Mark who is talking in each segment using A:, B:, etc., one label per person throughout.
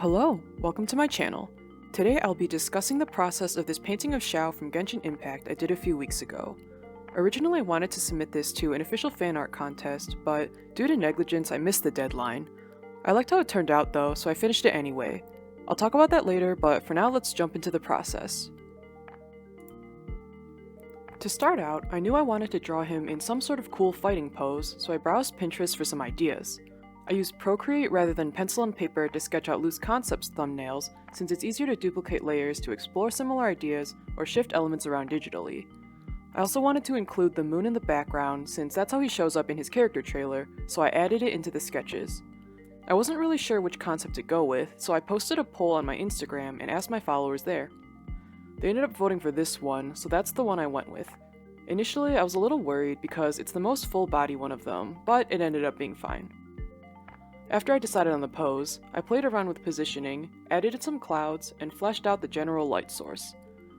A: Hello, welcome to my channel. Today I'll be discussing the process of this painting of Xiao from Genshin Impact I did a few weeks ago. Originally I wanted to submit this to an official fan art contest, but due to negligence I missed the deadline. I liked how it turned out though, so I finished it anyway. I'll talk about that later, but for now let's jump into the process. To start out, I knew I wanted to draw him in some sort of cool fighting pose, so I browsed Pinterest for some ideas. I used Procreate rather than pencil and paper to sketch out loose concepts thumbnails, since it's easier to duplicate layers to explore similar ideas or shift elements around digitally. I also wanted to include the moon in the background, since that's how he shows up in his character trailer, so I added it into the sketches. I wasn't really sure which concept to go with, so I posted a poll on my Instagram and asked my followers there. They ended up voting for this one, so that's the one I went with. Initially, I was a little worried because it's the most full body one of them, but it ended up being fine. After I decided on the pose, I played around with positioning, added in some clouds, and fleshed out the general light source.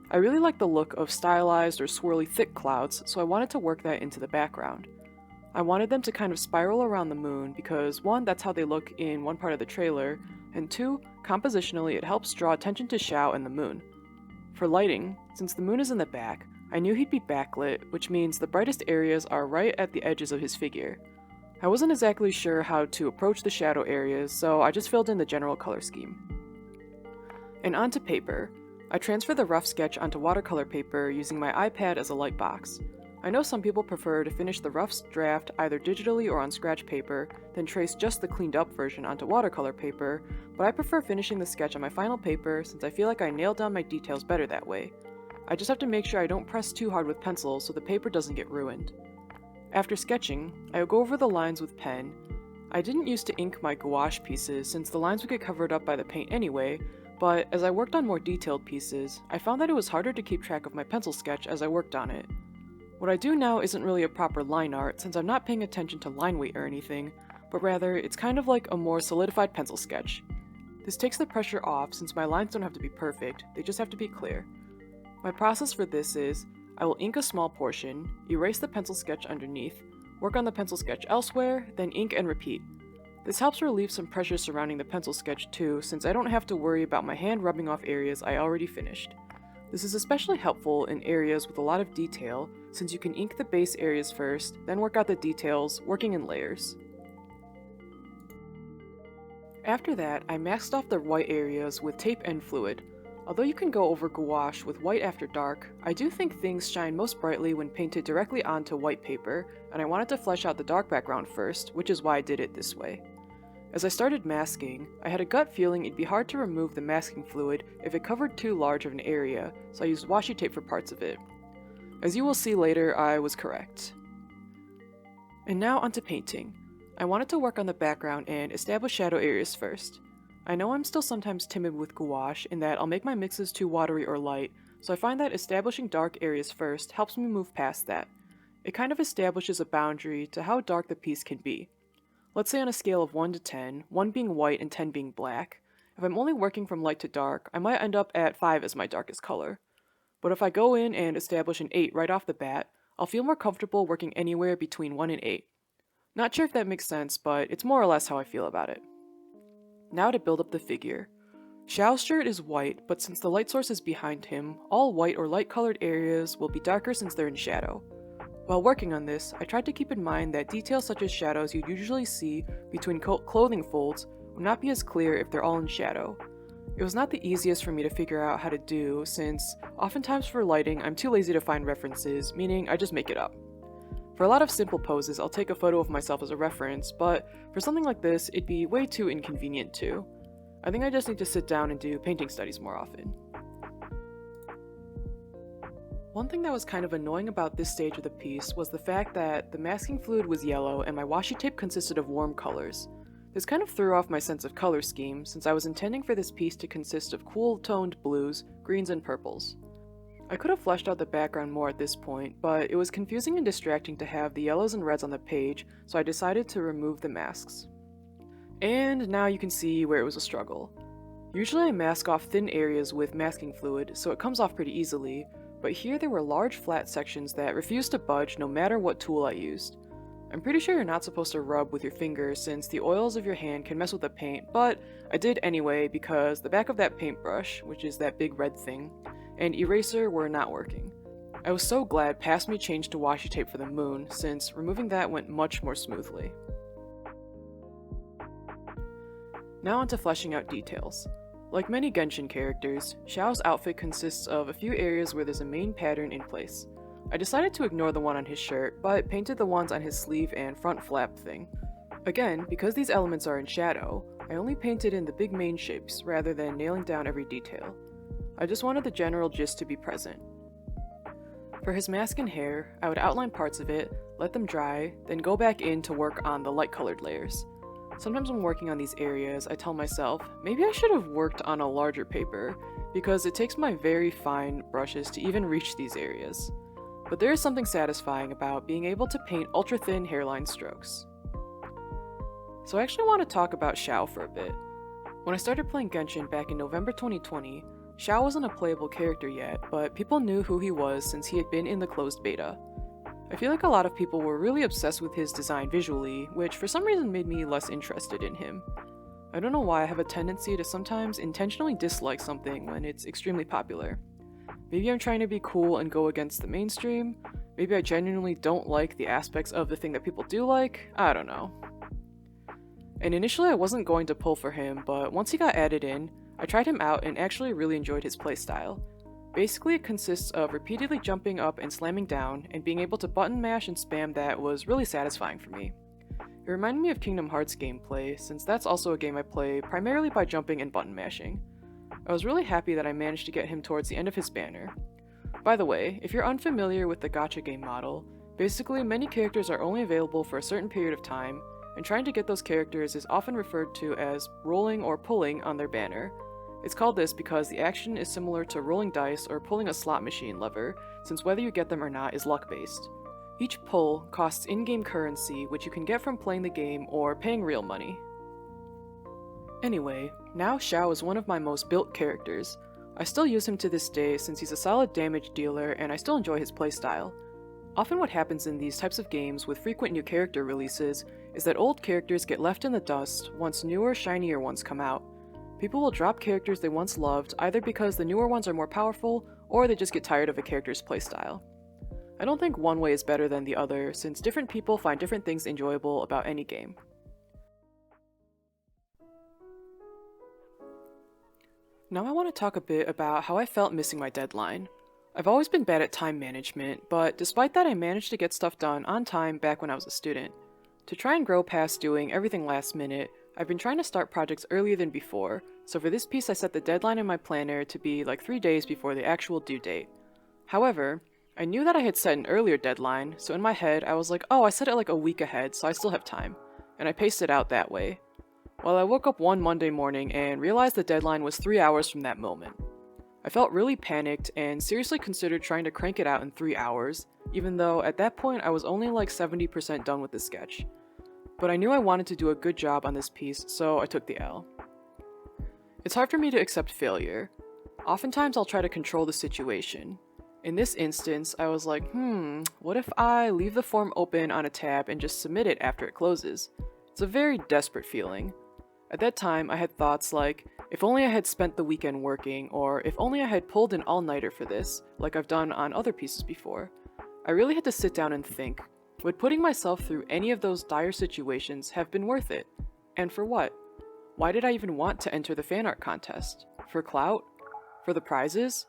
A: I really like the look of stylized or swirly thick clouds, so I wanted to work that into the background. I wanted them to kind of spiral around the moon because 1, that's how they look in one part of the trailer, and 2, compositionally it helps draw attention to Xiao and the moon. For lighting, since the moon is in the back, I knew he'd be backlit, which means the brightest areas are right at the edges of his figure. I wasn't exactly sure how to approach the shadow areas, so I just filled in the general color scheme. And onto paper. I transferred the rough sketch onto watercolor paper using my iPad as a light box. I know some people prefer to finish the rough draft either digitally or on scratch paper, then trace just the cleaned up version onto watercolor paper, but I prefer finishing the sketch on my final paper since I feel like I nailed down my details better that way. I just have to make sure I don't press too hard with pencil so the paper doesn't get ruined. After sketching, I would go over the lines with pen. I didn't use to ink my gouache pieces since the lines would get covered up by the paint anyway, but as I worked on more detailed pieces, I found that it was harder to keep track of my pencil sketch as I worked on it. What I do now isn't really a proper line art since I'm not paying attention to line weight or anything, but rather it's kind of like a more solidified pencil sketch. This takes the pressure off since my lines don't have to be perfect, they just have to be clear. My process for this is, I will ink a small portion, erase the pencil sketch underneath, work on the pencil sketch elsewhere, then ink and repeat. This helps relieve some pressure surrounding the pencil sketch too, since I don't have to worry about my hand rubbing off areas I already finished. This is especially helpful in areas with a lot of detail, since you can ink the base areas first, then work out the details, working in layers. After that, I masked off the white areas with tape and fluid. Although you can go over gouache with white after dark, I do think things shine most brightly when painted directly onto white paper, and I wanted to flesh out the dark background first, which is why I did it this way. As I started masking, I had a gut feeling it'd be hard to remove the masking fluid if it covered too large of an area, so I used washi tape for parts of it. As you will see later, I was correct. And now onto painting. I wanted to work on the background and establish shadow areas first. I know I'm still sometimes timid with gouache in that I'll make my mixes too watery or light, so I find that establishing dark areas first helps me move past that. It kind of establishes a boundary to how dark the piece can be. Let's say on a scale of 1 to 10, 1 being white and 10 being black. If I'm only working from light to dark, I might end up at 5 as my darkest color. But if I go in and establish an 8 right off the bat, I'll feel more comfortable working anywhere between 1 and 8. Not sure if that makes sense, but it's more or less how I feel about it. Now to build up the figure. Xiao's shirt is white, but since the light source is behind him, all white or light colored areas will be darker since they're in shadow. While working on this, I tried to keep in mind that details such as shadows you'd usually see between clothing folds will not be as clear if they're all in shadow. It was not the easiest for me to figure out how to do, since oftentimes for lighting I'm too lazy to find references, meaning I just make it up. For a lot of simple poses, I'll take a photo of myself as a reference, but for something like this, it'd be way too inconvenient too. I think I just need to sit down and do painting studies more often. One thing that was kind of annoying about this stage of the piece was the fact that the masking fluid was yellow and my washi tape consisted of warm colors. This kind of threw off my sense of color scheme since I was intending for this piece to consist of cool-toned blues, greens, and purples. I could have fleshed out the background more at this point, but it was confusing and distracting to have the yellows and reds on the page, so I decided to remove the masks. And now you can see where it was a struggle. Usually I mask off thin areas with masking fluid, so it comes off pretty easily, but here there were large flat sections that refused to budge no matter what tool I used. I'm pretty sure you're not supposed to rub with your fingers since the oils of your hand can mess with the paint, but I did anyway because the back of that paintbrush, which is that big red thing, and eraser were not working. I was so glad Past Me changed to washi tape for the moon, since removing that went much more smoothly. Now onto fleshing out details. Like many Genshin characters, Xiao's outfit consists of a few areas where there's a main pattern in place. I decided to ignore the one on his shirt, but painted the ones on his sleeve and front flap thing. Again, because these elements are in shadow, I only painted in the big main shapes rather than nailing down every detail. I just wanted the general gist to be present. For his mask and hair, I would outline parts of it, let them dry, then go back in to work on the light-colored layers. Sometimes when working on these areas, I tell myself, maybe I should have worked on a larger paper, because it takes my very fine brushes to even reach these areas. But there is something satisfying about being able to paint ultra-thin hairline strokes. So I actually want to talk about Xiao for a bit. When I started playing Genshin back in November 2020, Xiao wasn't a playable character yet, but people knew who he was since he had been in the closed beta. I feel like a lot of people were really obsessed with his design visually, which for some reason made me less interested in him. I don't know why I have a tendency to sometimes intentionally dislike something when it's extremely popular. Maybe I'm trying to be cool and go against the mainstream, maybe I genuinely don't like the aspects of the thing that people do like, I don't know. And initially I wasn't going to pull for him, but once he got added in, I tried him out and actually really enjoyed his playstyle. Basically, it consists of repeatedly jumping up and slamming down, and being able to button mash and spam that was really satisfying for me. It reminded me of Kingdom Hearts gameplay, since that's also a game I play primarily by jumping and button mashing. I was really happy that I managed to get him towards the end of his banner. By the way, if you're unfamiliar with the gacha game model, basically many characters are only available for a certain period of time, and trying to get those characters is often referred to as rolling or pulling on their banner. It's called this because the action is similar to rolling dice or pulling a slot machine lever, since whether you get them or not is luck-based. Each pull costs in-game currency, which you can get from playing the game or paying real money. Anyway, now Xiao is one of my most built characters. I still use him to this day since he's a solid damage dealer and I still enjoy his playstyle. Often what happens in these types of games with frequent new character releases is that old characters get left in the dust once newer, shinier ones come out. People will drop characters they once loved either because the newer ones are more powerful or they just get tired of a character's playstyle. I don't think one way is better than the other since different people find different things enjoyable about any game. Now I want to talk a bit about how I felt missing my deadline. I've always been bad at time management, but despite that I managed to get stuff done on time back when I was a student. To try and grow past doing everything last minute, I've been trying to start projects earlier than before, so for this piece I set the deadline in my planner to be like 3 days before the actual due date. However, I knew that I had set an earlier deadline, so in my head I was like, oh, I set it like a week ahead, so I still have time, and I paced it out that way. Well, I woke up one Monday morning and realized the deadline was 3 hours from that moment. I felt really panicked and seriously considered trying to crank it out in 3 hours, even though at that point I was only like 70% done with the sketch. But I knew I wanted to do a good job on this piece, so I took the L. It's hard for me to accept failure. Oftentimes I'll try to control the situation. In this instance, I was like, what if I leave the form open on a tab and just submit it after it closes? It's a very desperate feeling. At that time, I had thoughts like, if only I had spent the weekend working, or if only I had pulled an all-nighter for this, like I've done on other pieces before. I really had to sit down and think, would putting myself through any of those dire situations have been worth it? And for what? Why did I even want to enter the fan art contest? For clout? For the prizes?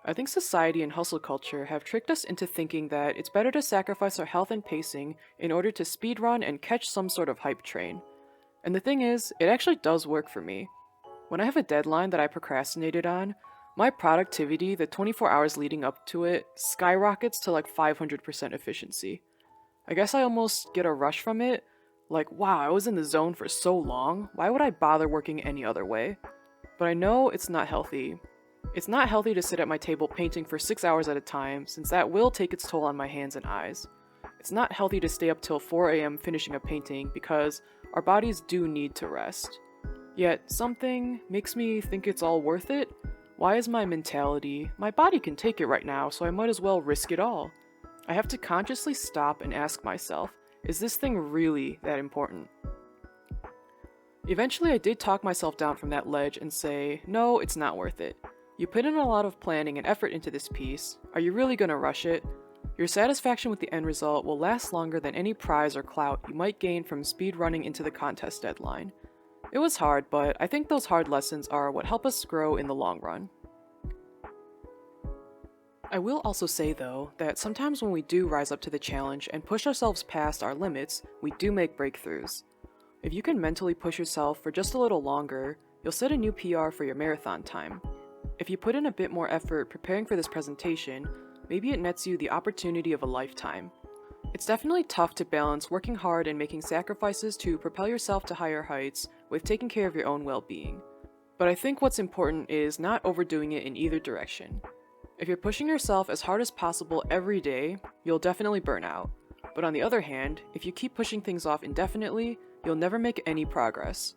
A: I think society and hustle culture have tricked us into thinking that it's better to sacrifice our health and pacing in order to speedrun and catch some sort of hype train. And the thing is, it actually does work for me. When I have a deadline that I procrastinated on, my productivity, the 24 hours leading up to it, skyrockets to like 500% efficiency. I guess I almost get a rush from it, like, wow, I was in the zone for so long, why would I bother working any other way? But I know it's not healthy. It's not healthy to sit at my table painting for 6 hours at a time, since that will take its toll on my hands and eyes. It's not healthy to stay up till 4 AM finishing a painting, because our bodies do need to rest. Yet, something makes me think it's all worth it. Why is my mentality, my body can take it right now, so I might as well risk it all? I have to consciously stop and ask myself, Is this thing really that important? Eventually I did talk myself down from that ledge and say, no, it's not worth it. You put in a lot of planning and effort into this piece. Are you really gonna rush it? Your satisfaction with the end result will last longer than any prize or clout you might gain from speed running into the contest deadline. It was hard, but I think those hard lessons are what help us grow in the long run. I will also say though, that sometimes when we do rise up to the challenge and push ourselves past our limits, we do make breakthroughs. If you can mentally push yourself for just a little longer, you'll set a new PR for your marathon time. If you put in a bit more effort preparing for this presentation, maybe it nets you the opportunity of a lifetime. It's definitely tough to balance working hard and making sacrifices to propel yourself to higher heights with taking care of your own well-being. But I think what's important is not overdoing it in either direction. If you're pushing yourself as hard as possible every day, you'll definitely burn out. But on the other hand, if you keep pushing things off indefinitely, you'll never make any progress.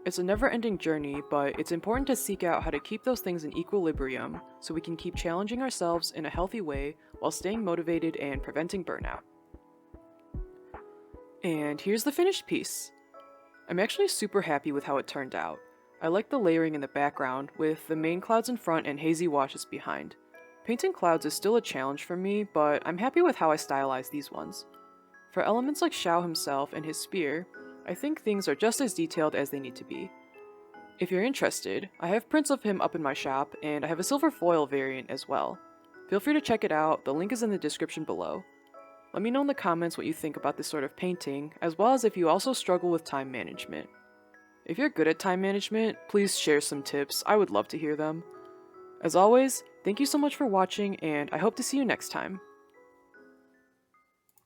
A: It's a never-ending journey, but it's important to seek out how to keep those things in equilibrium so we can keep challenging ourselves in a healthy way while staying motivated and preventing burnout. And here's the finished piece. I'm actually super happy with how it turned out. I like the layering in the background, with the main clouds in front and hazy washes behind. Painting clouds is still a challenge for me, but I'm happy with how I stylized these ones. For elements like Xiao himself and his spear, I think things are just as detailed as they need to be. If you're interested, I have prints of him up in my shop, and I have a silver foil variant as well. Feel free to check it out, the link is in the description below. Let me know in the comments what you think about this sort of painting, as well as if you also struggle with time management. If you're good at time management, please share some tips, I would love to hear them. As always, thank you so much for watching, and I hope to see you next time.